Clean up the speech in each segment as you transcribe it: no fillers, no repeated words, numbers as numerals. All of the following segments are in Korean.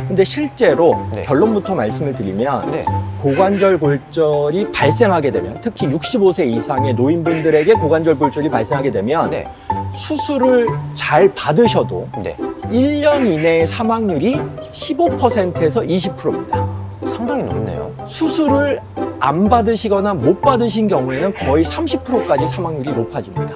근데 실제로 네. 결론부터 말씀을 드리면 네. 고관절 골절이 발생하게 되면, 특히 65세 이상의 노인분들에게 고관절 골절이 발생하게 되면 네. 수술을 잘 받으셔도 네. 1년 이내의 사망률이 15%에서 20%입니다. 상당히 높네요. 수술을 안 받으시거나 못 받으신 경우에는 거의 30%까지 사망률이 높아집니다.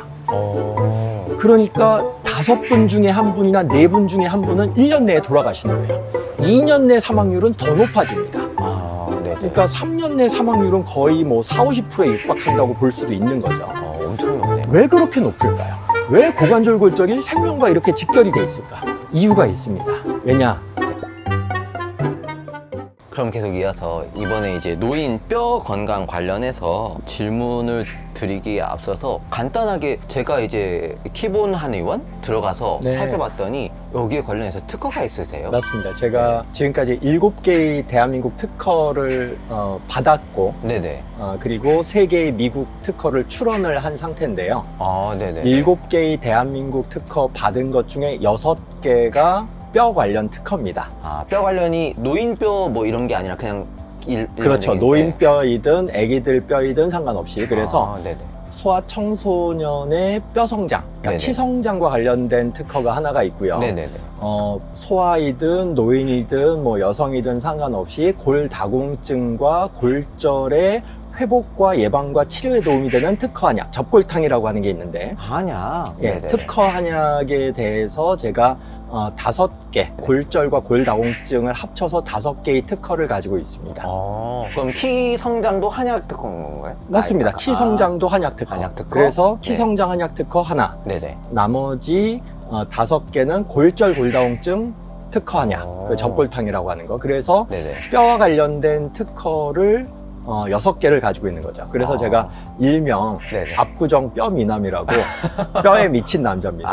그러니까 5분 중에 한 분이나 4분 중에 한 분은 1년 내에 돌아가시는 거예요. 2년 내 사망률은 더 높아집니다. 네네. 그러니까 3년 내 사망률은 거의 뭐 40, 50%에 육박한다고 볼 수도 있는 거죠. 엄청 높네요. 왜 그렇게 높을까요? 왜 고관절 골절이 생명과 이렇게 직결이 돼 있을까? 이유가 있습니다. 왜냐? 그럼 계속 이어서 이번에 이제 노인 뼈 건강 관련해서 질문을 드리기에 앞서서 간단하게 제가 이제 키본 한의원 들어가서 네. 살펴봤더니 여기에 관련해서 특허가 있으세요? 맞습니다. 제가 지금까지 7개의 대한민국 특허를 받았고, 네네. 그리고 3개의 미국 특허를 출원을 한 상태인데요. 네네. 7개의 대한민국 특허 받은 것 중에 6개가 뼈 관련 특허입니다. 뼈 관련이 노인뼈 뭐 이런 게 아니라 그냥 그렇죠. 일반적인, 노인뼈이든 애기들 뼈이든 상관없이. 그래서 네네. 소아 청소년의 뼈 성장, 그러니까 네네. 키 성장과 관련된 특허가 하나가 있고요. 네네네. 소아이든 노인이든 뭐 여성이든 상관없이 골다공증과 골절의 회복과 예방과 치료에 도움이 되는 특허 한약, 접골탕이라고 하는 게 있는데, 한약. 예, 네네. 특허 한약에 대해서 제가 5개, 골절과 골다공증을 합쳐서 5개의 특허를 가지고 있습니다. 그럼 키 성장도 한약 특허인 건가요? 맞습니다. 키 성장도 한약 특허. 한약 특허? 그래서 키 네. 성장 한약 특허 하나, 네네. 나머지 5개는 골절 골다공증 특허 한약, 그 접골탕이라고 하는 거. 그래서 네네. 뼈와 관련된 특허를 6개를 가지고 있는 거죠. 그래서 제가 일명 네네. 압구정 뼈 미남이라고 뼈에 미친 남자입니다.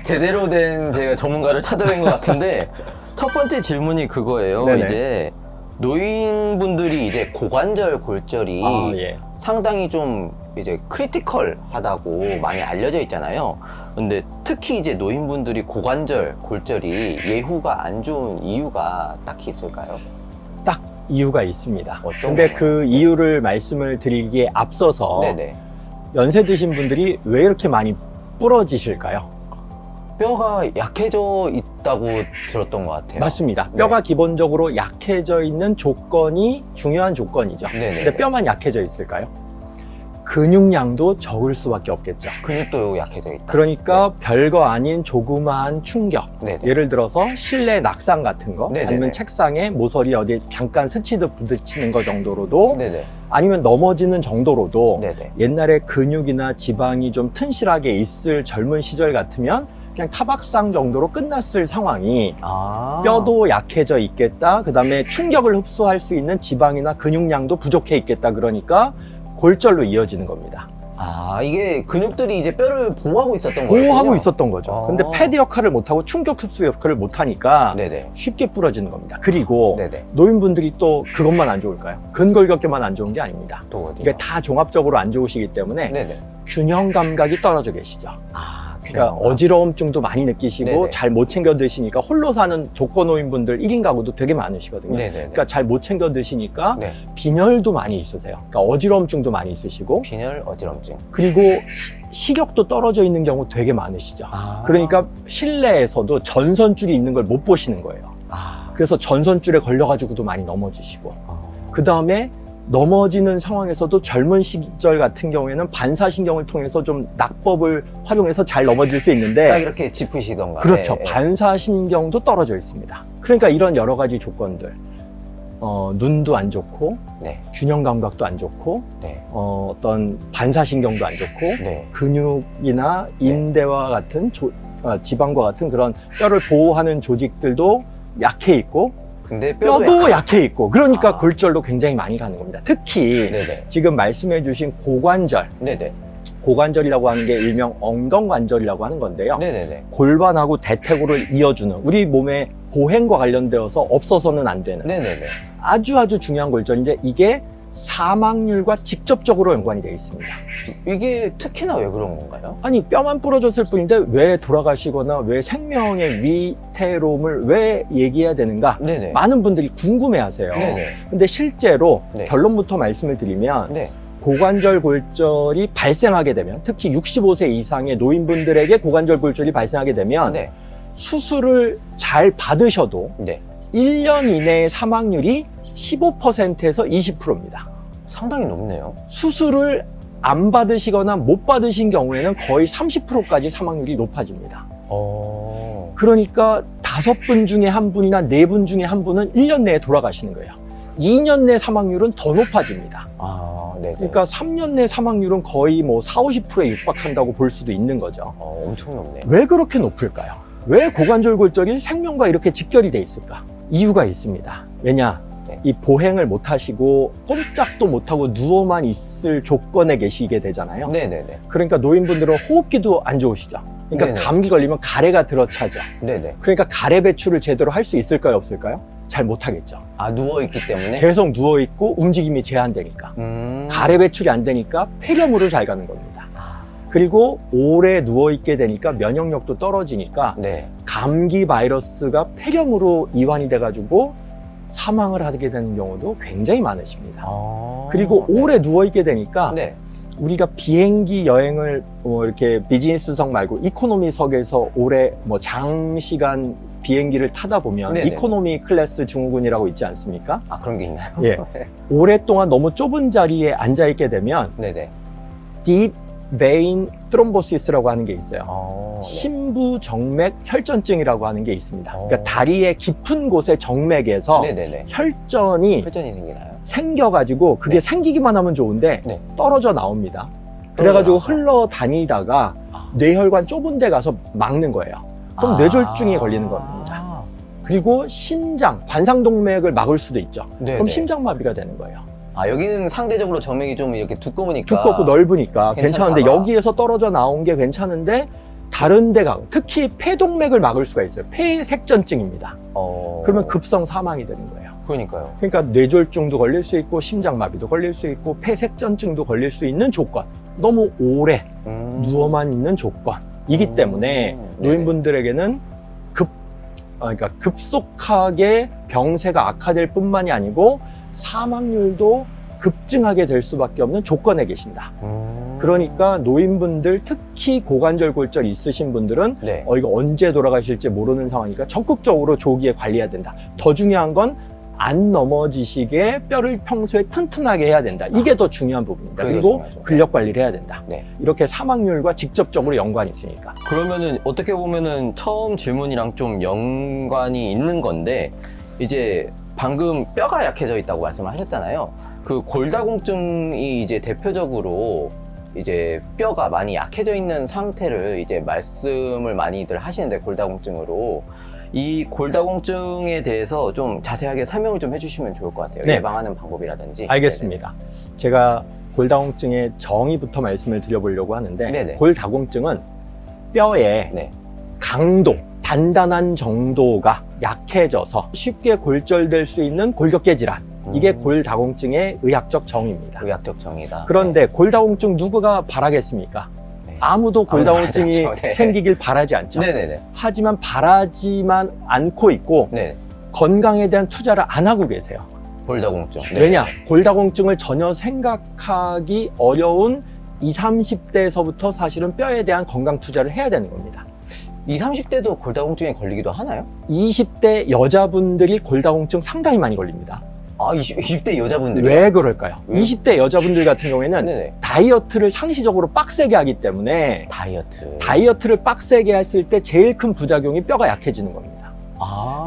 제대로 된 제가 전문가를 찾아뵌 것 같은데 첫 번째 질문이 그거예요. 네네. 이제 노인분들이 이제 고관절 골절이 예. 상당히 좀 이제 크리티컬하다고 많이 알려져 있잖아요. 근데 특히 이제 노인분들이 고관절 골절이 예후가 안 좋은 이유가 딱히 있을까요? 딱 이유가 있습니다. 어떤 근데 건가요? 그 이유를 말씀을 드리기에 앞서서 네네. 연세 드신 분들이 왜 이렇게 많이 부러지실까요? 뼈가 약해져 있다고 들었던 것 같아요. 맞습니다. 네. 뼈가 기본적으로 약해져 있는 조건이 중요한 조건이죠. 네네. 근데 뼈만 약해져 있을까요? 근육량도 적을 수밖에 없겠죠. 근육도 약해져 있다. 그러니까 별거 아닌 조그마한 충격, 네네. 예를 들어서 실내 낙상 같은 거, 네네네. 아니면 책상에 모서리 어디 잠깐 스치듯 부딪히는 거 정도로도, 네네. 아니면 넘어지는 정도로도 네네. 옛날에 근육이나 지방이 좀 튼실하게 있을 젊은 시절 같으면 그냥 타박상 정도로 끝났을 상황이 뼈도 약해져 있겠다, 그 다음에 충격을 흡수할 수 있는 지방이나 근육량도 부족해 있겠다, 그러니까 골절로 이어지는 겁니다. 이게 근육들이 이제 뼈를 보호하고 있었던 거예요. 보호하고 있었던 거죠. 근데 패드 역할을 못하고 충격 흡수 역할을 못하니까 네네. 쉽게 부러지는 겁니다. 그리고 네네. 노인분들이 또 그것만 안 좋을까요? 근골격계만 안 좋은 게 아닙니다. 또 어디요? 이게 다 종합적으로 안 좋으시기 때문에 네네. 균형 감각이 떨어져 계시죠. 그러니까 균형감. 어지러움증도 많이 느끼시고 네네. 잘 못 챙겨 드시니까, 홀로 사는 독거노인분들 1인 가구도 되게 많으시거든요. 네네네. 그러니까 잘 못 챙겨 드시니까 네. 빈혈도 많이 있으세요. 그러니까 어지러움증도 많이 있으시고, 빈혈, 어지럼증. 그리고 시력도 떨어져 있는 경우 되게 많으시죠. 그러니까 실내에서도 전선줄이 있는 걸 못 보시는 거예요. 그래서 전선줄에 걸려가지고도 많이 넘어지시고, 그 다음에 넘어지는 상황에서도 젊은 시절 같은 경우에는 반사신경을 통해서 좀 낙법을 활용해서 잘 넘어질 수 딱 있는데, 이렇게 짚으시던가. 그렇죠. 네. 반사신경도 떨어져 있습니다. 그러니까 이런 여러 가지 조건들, 눈도 안 좋고, 네. 균형 감각도 안 좋고, 네. 어떤 반사신경도 안 좋고, 네. 근육이나 인대와 같은 지방과 같은 그런 뼈를 보호하는 조직들도 약해 있고, 근데 뼈도 약해 있고, 그러니까 아. 골절로 굉장히 많이 가는 겁니다. 특히 네네. 지금 말씀해 주신 고관절, 네네. 고관절이라고 하는 게 일명 엉덩관절이라고 하는 건데요. 네네네. 골반하고 대퇴골을 이어주는, 우리 몸의 보행과 관련되어서 없어서는 안 되는 네네네. 아주 중요한 골절인데, 이게 사망률과 직접적으로 연관이 되어 있습니다. 이게 특히나 왜 그런 건가요? 아니, 뼈만 부러졌을 뿐인데 왜 돌아가시거나 왜 생명의 위태로움을 왜 얘기해야 되는가? 네네. 많은 분들이 궁금해하세요. 네네. 근데 실제로 네. 결론부터 말씀을 드리면 네. 고관절 골절이 발생하게 되면, 특히 65세 이상의 노인분들에게 고관절 골절이 발생하게 되면 네. 수술을 잘 받으셔도 네. 1년 이내의 사망률이 15%에서 20%입니다. 상당히 높네요. 수술을 안 받으시거나 못 받으신 경우에는 거의 30%까지 사망률이 높아집니다. 그러니까 5분 중에 한 분이나 4분 중에 한 분은 1년 내에 돌아가시는 거예요. 2년 내 사망률은 더 높아집니다. 네네. 그러니까 3년 내 사망률은 거의 뭐 40, 50%에 육박한다고 볼 수도 있는 거죠. 엄청 높네요. 왜 그렇게 높을까요? 왜 고관절 골절이 생명과 이렇게 직결이 돼 있을까? 이유가 있습니다. 왜냐? 네. 이 보행을 못 하시고 꼼짝도 못 하고 누워만 있을 조건에 계시게 되잖아요. 네네네. 그러니까 노인분들은 호흡기도 안 좋으시죠. 그러니까 네네. 감기 걸리면 가래가 들어차죠. 네네. 그러니까 가래 배출을 제대로 할 수 있을까요, 없을까요? 잘 못하겠죠. 누워있기 때문에? 계속 누워있고 움직임이 제한되니까. 가래 배출이 안 되니까 폐렴으로 잘 가는 겁니다. 그리고 오래 누워있게 되니까 면역력도 떨어지니까 네. 감기 바이러스가 폐렴으로 이완이 돼가지고 사망을 하게 되는 경우도 굉장히 많으십니다. 그리고 네. 오래 누워있게 되니까 네. 우리가 비행기 여행을 이렇게 비즈니스석 말고 이코노미석에서 오래 장시간 비행기를 타다 보면 네네. 이코노미 클래스 증후군이라고 있지 않습니까? 그런 게 있나요? 예. 오랫동안 너무 좁은 자리에 앉아 있게 되면 네네. deep vein thrombosis,라고 하는 게 있어요. 네. 심부정맥 혈전증이라고 하는 게 있습니다. 그러니까 다리의 깊은 곳의 정맥에서 네네네. 혈전이 혈전이 생기나요? 생겨가지고 그게 네. 생기기만 하면 좋은데 네. 떨어져 나옵니다. 그래가지고 나와서. 흘러다니다가 뇌혈관 좁은 데 가서 막는 거예요. 그럼 뇌졸중에 걸리는 겁니다. 그리고 심장, 관상동맥을 막을 수도 있죠. 네네. 그럼 심장마비가 되는 거예요. 여기는 상대적으로 정맥이 좀 이렇게 두꺼우니까. 두껍고 넓으니까 괜찮다가. 괜찮은데 여기에서 떨어져 나온 게 괜찮은데 다른 데가, 특히 폐동맥을 막을 수가 있어요. 폐색전증입니다. 그러면 급성 사망이 되는 거예요. 그러니까요. 그러니까 뇌졸중도 걸릴 수 있고 심장마비도 걸릴 수 있고 폐색전증도 걸릴 수 있는 조건, 너무 오래 누워만 있는 조건이기 때문에 노인분들에게는 그러니까 급속하게 병세가 악화될 뿐만이 아니고 사망률도 급증하게 될 수밖에 없는 조건에 계신다. 그러니까 노인분들, 특히 고관절 골절 있으신 분들은 네. 이거 언제 돌아가실지 모르는 상황이니까 적극적으로 조기에 관리해야 된다. 더 중요한 건 안 넘어지시게 뼈를 평소에 튼튼하게 해야 된다. 이게 더 중요한 부분입니다. 그게 더 그리고 중요하죠. 근력 관리를 해야 된다. 네. 이렇게 사망률과 직접적으로 연관이 있으니까. 그러면은 어떻게 보면은 처음 질문이랑 좀 연관이 있는 건데, 이제 방금 뼈가 약해져 있다고 말씀을 하셨잖아요. 그 골다공증이 이제 대표적으로 이제 뼈가 많이 약해져 있는 상태를 이제 말씀을 많이들 하시는데, 골다공증으로 이 골다공증에 대해서 좀 자세하게 설명을 좀 해주시면 좋을 것 같아요. 네. 예방하는 방법이라든지. 알겠습니다. 제가 골다공증의 정의부터 말씀을 드려보려고 하는데, 네네. 골다공증은 뼈의 네. 강도, 단단한 정도가 약해져서 쉽게 골절될 수 있는 골격계 질환. 이게 골다공증의 의학적 정의입니다. 의학적 정의다. 그런데 골다공증 누구가 바라겠습니까? 네. 아무도 골다공증이 바라지 않죠. 네. 생기길 바라지 않죠. 네네네. 하지만 바라지만 않고 있고 네. 건강에 대한 투자를 안 하고 계세요. 골다공증. 네. 왜냐? 골다공증을 전혀 생각하기 어려운 20, 30대에서부터 사실은 뼈에 대한 건강 투자를 해야 되는 겁니다. 20, 30대도 골다공증에 걸리기도 하나요? 20대 여자분들이 골다공증 상당히 많이 걸립니다. 20대 여자분들이. 왜 그럴까요? 왜? 20대 여자분들 같은 경우에는 네네. 다이어트를 상시적으로 빡세게 하기 때문에 다이어트를 빡세게 했을 때 제일 큰 부작용이 뼈가 약해지는 겁니다.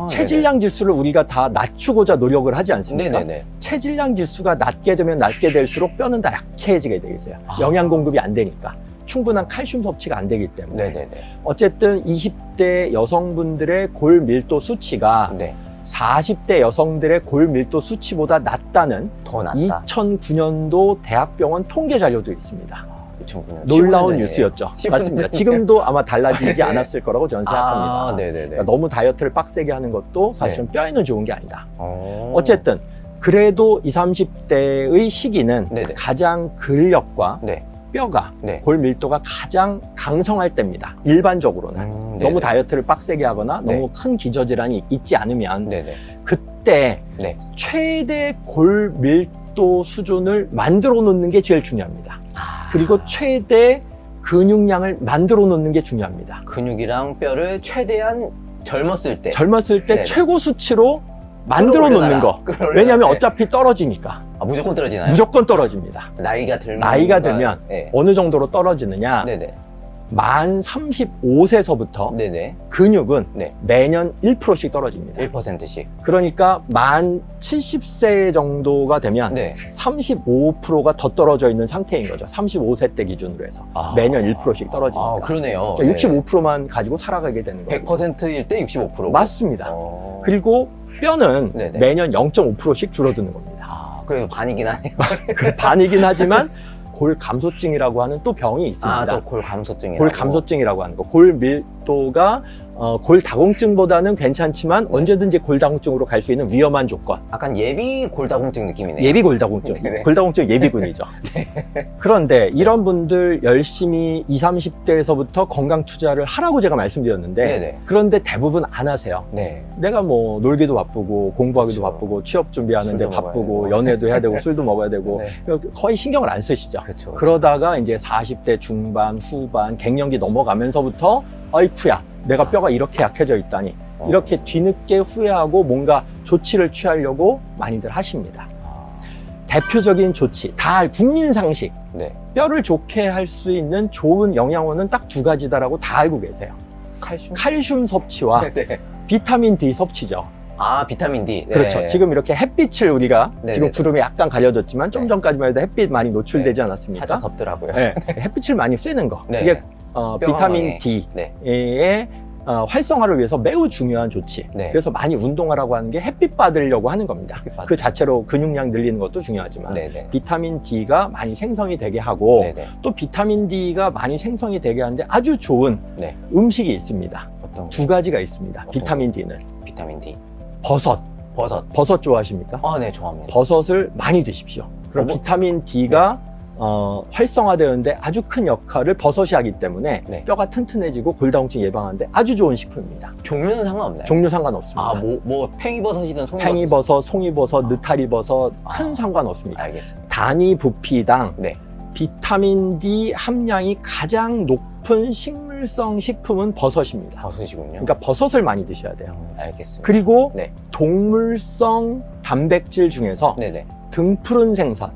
체질량 지수를 우리가 다 낮추고자 노력을 하지 않습니까? 네네네. 체질량 지수가 낮게 되면 낮게 될수록 뼈는 다 약해지게 되겠어요. 영양 공급이 안 되니까. 충분한 칼슘 섭취가 안 되기 때문에. 네네네. 어쨌든 20대 여성분들의 골 밀도 수치가 네. 40대 여성들의 골 밀도 수치보다 낮다는 더 낫다. 2009년도 대학병원 통계 자료도 있습니다. 2009년. 놀라운 15년 전이네요. 뉴스였죠. 15년 맞습니다. 전이네요. 지금도 아마 달라지지 않았을 거라고 저는 생각합니다. 네네네. 그러니까 너무 다이어트를 빡세게 하는 것도 사실은 뼈에는 좋은 게 아니다. 어. 어쨌든 그래도 20, 30대의 시기는 네네. 가장 근력과 네. 뼈가 네. 골 밀도가 가장 강성할 때입니다. 일반적으로는. 네네. 너무 다이어트를 빡세게 하거나 네. 너무 큰 기저질환이 있지 않으면 네네. 그때 네. 최대 골 밀도 수준을 만들어 놓는 게 제일 중요합니다. 그리고 최대 근육량을 만들어 놓는 게 중요합니다. 근육이랑 뼈를 최대한 젊었을 때. 젊었을 때 네네. 최고 수치로 만들어 놓는 거. 끌어올려놔라. 왜냐하면 네. 어차피 떨어지니까. 무조건 떨어지나요? 무조건 떨어집니다. 나이가 들면. 나이가 들면 네. 어느 정도로 떨어지느냐. 네네. 만 35세서부터 네네. 근육은 네. 매년 1%씩 떨어집니다. 1%씩. 그러니까 만 70세 정도가 되면 네. 35%가 더 떨어져 있는 상태인 거죠. 35세 때 기준으로 해서. 매년 1%씩 떨어집니다. 아, 그러네요. 그러니까 65%만 가지고 살아가게 되는 거예요. 100%일 때 65%. 맞습니다. 그리고 뼈는 네네. 매년 0.5%씩 줄어드는 겁니다. 그래서 반이긴 하네요. 그래, 반이긴 하지만 골 감소증이라고 하는 또 병이 있습니다. 또 골 감소증이라고. 골 감소증이라고 하는 거. 골 밀도가 골 다공증보다는 괜찮지만 네. 언제든지 골 다공증으로 갈 수 있는 위험한 조건. 약간 예비 골다공증 느낌이네요. 예비 골 다공증. 네네. 골 다공증 예비군이죠. 그런데 이런 분들 열심히 20, 30대에서부터 건강 투자를 하라고 제가 말씀드렸는데 네네. 그런데 대부분 안 하세요. 네. 내가 뭐 놀기도 바쁘고 공부하기도 그렇죠. 바쁘고 취업 준비하는데 술도 바쁘고 먹어야 되고. 연애도 해야 되고 술도 먹어야 되고 네. 거의 신경을 안 쓰시죠. 그렇죠. 그러다가 이제 40대 중반, 후반, 갱년기 넘어가면서부터 아이쿠야 내가 뼈가 이렇게 약해져 있다니 이렇게 뒤늦게 후회하고 뭔가 조치를 취하려고 많이들 하십니다. 대표적인 조치, 다 국민 상식, 네. 뼈를 좋게 할 수 있는 좋은 영양원은 딱 두 가지다라고 다 알고 계세요. 칼슘? 칼슘 섭취와 네. 비타민 D 섭취죠. 비타민 D. 네. 그렇죠. 지금 이렇게 햇빛을 우리가 네네네. 지금 구름이 약간 가려졌지만 좀 네. 전까지만 해도 햇빛 많이 노출되지 않았습니까? 살짝 덥더라고요. 네. 햇빛을 많이 쐬는 거. 네. 이게 뼈 비타민 건강에. 네. D의 활성화를 위해서 매우 중요한 조치. 네. 그래서 많이 운동하라고 하는 게 햇빛 받으려고 하는 겁니다. 햇빛 받으려고. 그 자체로 근육량 늘리는 것도 중요하지만 네네. 비타민 D가 많이 생성이 되게 하고 네네. 또 비타민 D가 많이 생성이 되게 하는데 아주 좋은 네. 음식이 있습니다. 어떤 두 가지가 있습니다. 어떤 비타민 D는 비타민 D. 버섯. 버섯. 좋아하십니까? 네, 좋아합니다. 버섯을 많이 드십시오. 그럼 뭐- 비타민 D가 활성화되는데 아주 큰 역할을 버섯이 하기 때문에 네. 뼈가 튼튼해지고 골다공증 예방하는데 아주 좋은 식품입니다. 종류는 상관없나요? 종류 상관없습니다. 뭐 팽이버섯이든 송이버섯. 팽이버섯, 송이버섯, 느타리버섯 큰 아. 상관없습니다. 알겠습니다. 단위 부피당 네. 비타민 D 함량이 가장 높은 식물성 식품은 버섯입니다. 버섯이군요. 그러니까 버섯을 많이 드셔야 돼요. 알겠습니다. 그리고 네. 동물성 단백질 중에서 네네. 등푸른 생선이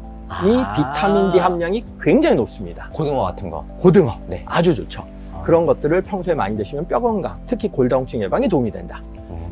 비타민 D 함량이 굉장히 높습니다. 고등어 같은 거. 고등어 네. 아주 좋죠. 그런 것들을 평소에 많이 드시면 뼈 건강, 특히 골다공증 예방에 도움이 된다.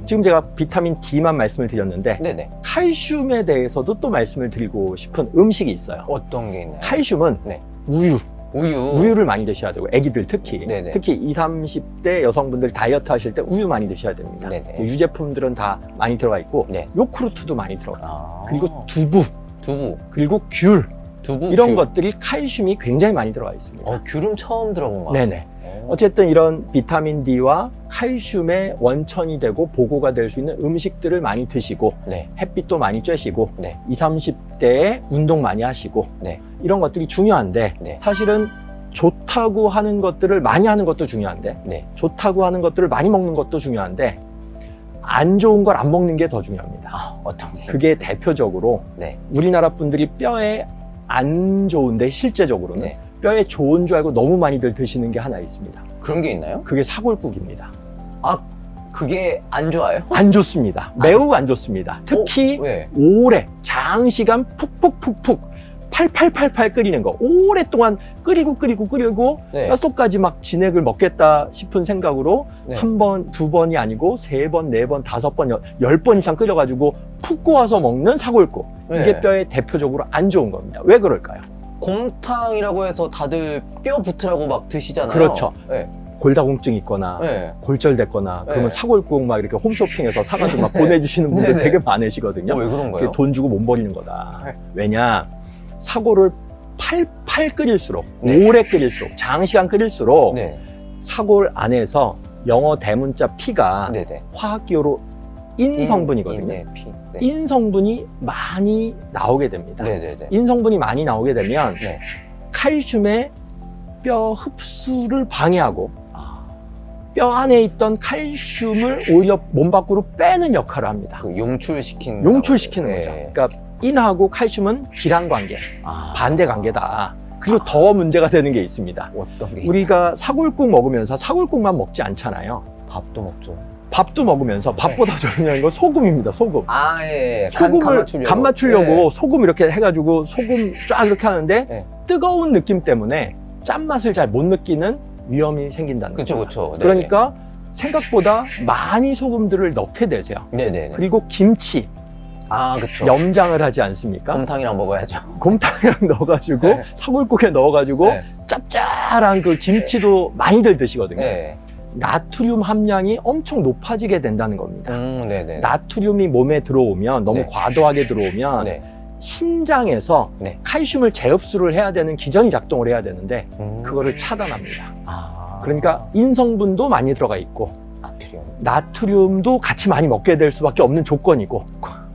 지금 제가 비타민 D만 말씀을 드렸는데 네네. 칼슘에 대해서도 또 말씀을 드리고 싶은 음식이 있어요. 어떤 게 있나요? 칼슘은 네. 우유, 우유. 우유를 많이 드셔야 되고 애기들 특히 네네. 특히 20, 30대 여성분들 다이어트 하실 때 우유 많이 드셔야 됩니다. 네네. 유제품들은 다 많이 들어가 있고 네. 요크루트도 많이 들어가요. 아. 그리고 두부, 두부. 그리고 귤 두부. 이런 귤. 것들이 칼슘이 굉장히 많이 들어가 있습니다. 귤은 처음 들어본 것 같아요. 네네. 어쨌든 이런 비타민 D와 칼슘의 원천이 되고 보고가 될 수 있는 음식들을 많이 드시고 네. 햇빛도 많이 쬐시고 네. 20, 30대에 운동 많이 하시고 네. 이런 것들이 중요한데 네. 사실은 좋다고 하는 것들을 많이 하는 것도 중요한데 네. 좋다고 하는 것들을 많이 먹는 것도 중요한데 안 좋은 걸 안 먹는 게 더 중요합니다. 어떤 게? 그게 대표적으로 네. 우리나라 분들이 뼈에 안 좋은데 실제적으로는 네. 뼈에 좋은 줄 알고 너무 많이들 드시는 게 하나 있습니다. 그런 게 있나요? 그게 사골국입니다. 그게 안 좋아요? 안 좋습니다. 매우 안 좋습니다. 특히 왜? 오래 장시간 푹푹푹푹 팔팔팔팔 끓이는 거 오랫동안 끓이고 네. 뼛속까지 막 진액을 먹겠다 싶은 생각으로 네. 한 번, 두 번이 아니고 세 번, 네 번, 다섯 번, 10번 이상 끓여가지고 푹 고아서 먹는 사골국. 네. 이게 뼈에 대표적으로 안 좋은 겁니다. 왜 그럴까요? 곰탕이라고 해서 다들 뼈 붙으라고 막 드시잖아요. 그렇죠. 네. 골다공증 있거나 네. 골절됐거나 그러면 네. 사골국 막 이렇게 홈쇼핑에서 사가지고 막 보내주시는 분들 네네. 되게 많으시거든요. 왜 그런 그게 거예요? 돈 주고 못 버리는 거다. 네. 왜냐? 사골을 팔팔 끓일수록 네. 오래 끓일수록 장시간 끓일수록 네. 사골 안에서 영어 대문자 P가 네네. 화학기호로 인 성분이거든요. 네, 피. 네. 인 성분이 많이 나오게 됩니다. 네네네. 인 성분이 많이 나오게 되면 네. 칼슘의 뼈 흡수를 방해하고 아, 뼈 안에 있던 칼슘을 오히려 몸 밖으로 빼는 역할을 합니다. 그 용출시키는 용출시키는 네. 거죠. 그러니까 인하고 칼슘은 비례관계, 아. 반대 관계다. 그리고 더 문제가 되는 게 있습니다. 어떤 게 우리가 사골국 먹으면서 사골국만 먹지 않잖아요. 밥도 먹죠. 밥도 먹으면서 밥보다 중요한 건 소금입니다. 소금. 아, 예. 소금을 간 맞추려고 네. 소금 이렇게 해가지고 소금 쫙 이렇게 하는데 네. 뜨거운 느낌 때문에 짠맛을 잘 못 느끼는 위험이 생긴다는 그쵸, 거죠. 그쵸. 네. 그러니까 생각보다 많이 소금들을 넣게 되세요. 네네네. 그리고 김치, 아, 그쵸. 염장을 하지 않습니까? 곰탕이랑 먹어야죠. 곰탕이랑 넣어가지고 네. 사골국에 넣어가지고 네. 짭짤한 그 김치도 많이들 드시거든요. 네. 나트륨 함량이 엄청 높아지게 된다는 겁니다. 네네. 나트륨이 몸에 들어오면 너무 네. 과도하게 들어오면 네. 신장에서 네. 칼슘을 재흡수를 해야 되는 기전이 작동을 해야 되는데 음. 그거를 차단합니다. 아. 그러니까 인성분도 많이 들어가 있고 나트륨. 나트륨도 같이 많이 먹게 될 수밖에 없는 조건이고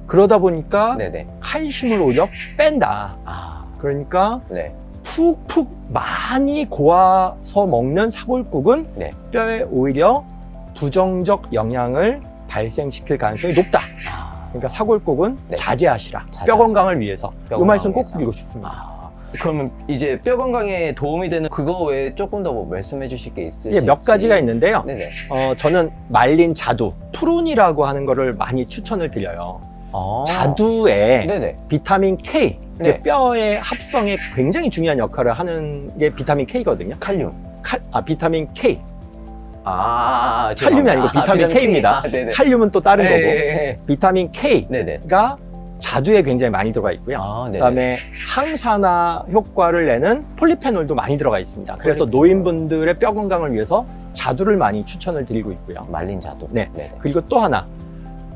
그러다 보니까 네네. 칼슘을 오히려 뺀다. 아. 그러니까 네. 푹푹 많이 고아서 먹는 사골국은 네. 뼈에 오히려 부정적 영향을 발생시킬 가능성이 높다. 아. 그러니까 사골국은 네. 자제하시라. 자제하시라. 뼈 건강을 위해서. 뼈 이 말씀 꼭 건강을 드리고 싶습니다. 아. 그러면 이제 뼈 건강에 도움이 되는 그거 외에 조금 더 뭐 말씀해 주실 게 있으실지? 예, 몇 가지가 있는데요. 네네. 저는 말린 자두, 푸른이라고 하는 거를 많이 추천을 드려요. 아. 자두에 네네. 비타민 K, 네. 뼈의 합성에 굉장히 중요한 역할을 하는 게 비타민 K거든요. 칼륨. 비타민 K. 아, 칼륨이 아니고 비타민 K입니다. 아, 네네. 칼륨은 또 다른 거고. 네. 비타민 K가 네네. 자두에 굉장히 많이 들어가 있고요. 아, 네네. 그다음에 항산화 효과를 내는 폴리페놀도 많이 들어가 있습니다. 그래서 폴리페놀. 노인분들의 뼈 건강을 위해서 자두를 많이 추천을 드리고 있고요. 말린 자두. 네. 네네. 그리고 또 하나,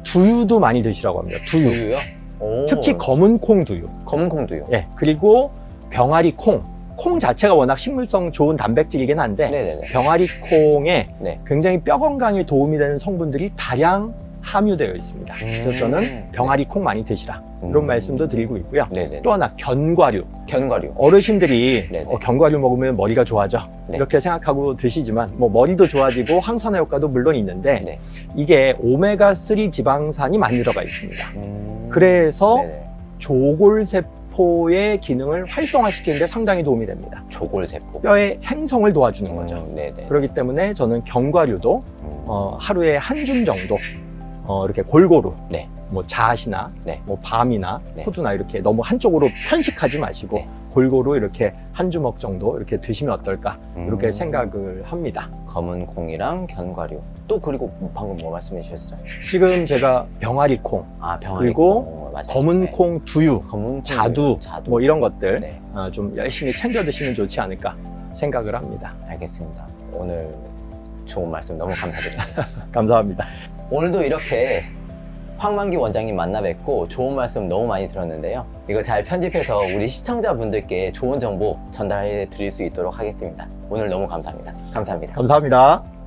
두유도 많이 드시라고 합니다. 두유. 두유요? 오. 특히 검은 콩 두유. 검은 콩두유. 예. 그리고 병아리 콩. 콩 자체가 워낙 식물성 좋은 단백질이긴 한데 네네네. 병아리 콩에 네. 굉장히 뼈 건강에 도움이 되는 성분들이 다량 함유되어 있습니다. 그래서 저는 병아리 콩 많이 드시라. 이런 말씀도 드리고 있고요. 네네. 또 하나 견과류. 견과류. 어르신들이 네네. 견과류 먹으면 머리가 좋아져. 네. 이렇게 생각하고 드시지만 뭐 머리도 좋아지고 항산화 효과도 물론 있는데 네. 이게 오메가3 지방산이 많이 들어가 있습니다. 그래서 네네. 조골세포의 기능을 활성화시키는 데 상당히 도움이 됩니다. 조골세포. 뼈의 생성을 도와주는 거죠. 네네. 그렇기 때문에 저는 견과류도 하루에 한 줌 정도 이렇게 골고루 네. 뭐 잣이나 네. 뭐 밤이나 네. 호두나 이렇게 너무 한쪽으로 편식하지 마시고 네. 골고루 이렇게 한 주먹 정도 이렇게 드시면 어떨까 이렇게 생각을 합니다. 검은 콩이랑 견과류. 또 그리고 방금 뭐 말씀해 주셨죠? 지금 제가 병아리 콩, 아, 병아리 그리고 콩. 맞아요. 검은 네. 콩 두유, 검은 콩, 자두, 뭐 이런 것들 네. 좀 열심히 챙겨 드시면 좋지 않을까 생각을 합니다. 알겠습니다. 오늘 좋은 말씀 너무 감사드립니다. 감사합니다. 오늘도 이렇게 황만기 원장님 만나 뵙고 좋은 말씀 너무 많이 들었는데요. 이거 잘 편집해서 우리 시청자분들께 좋은 정보 전달해 드릴 수 있도록 하겠습니다. 오늘 너무 감사합니다. 감사합니다. 감사합니다.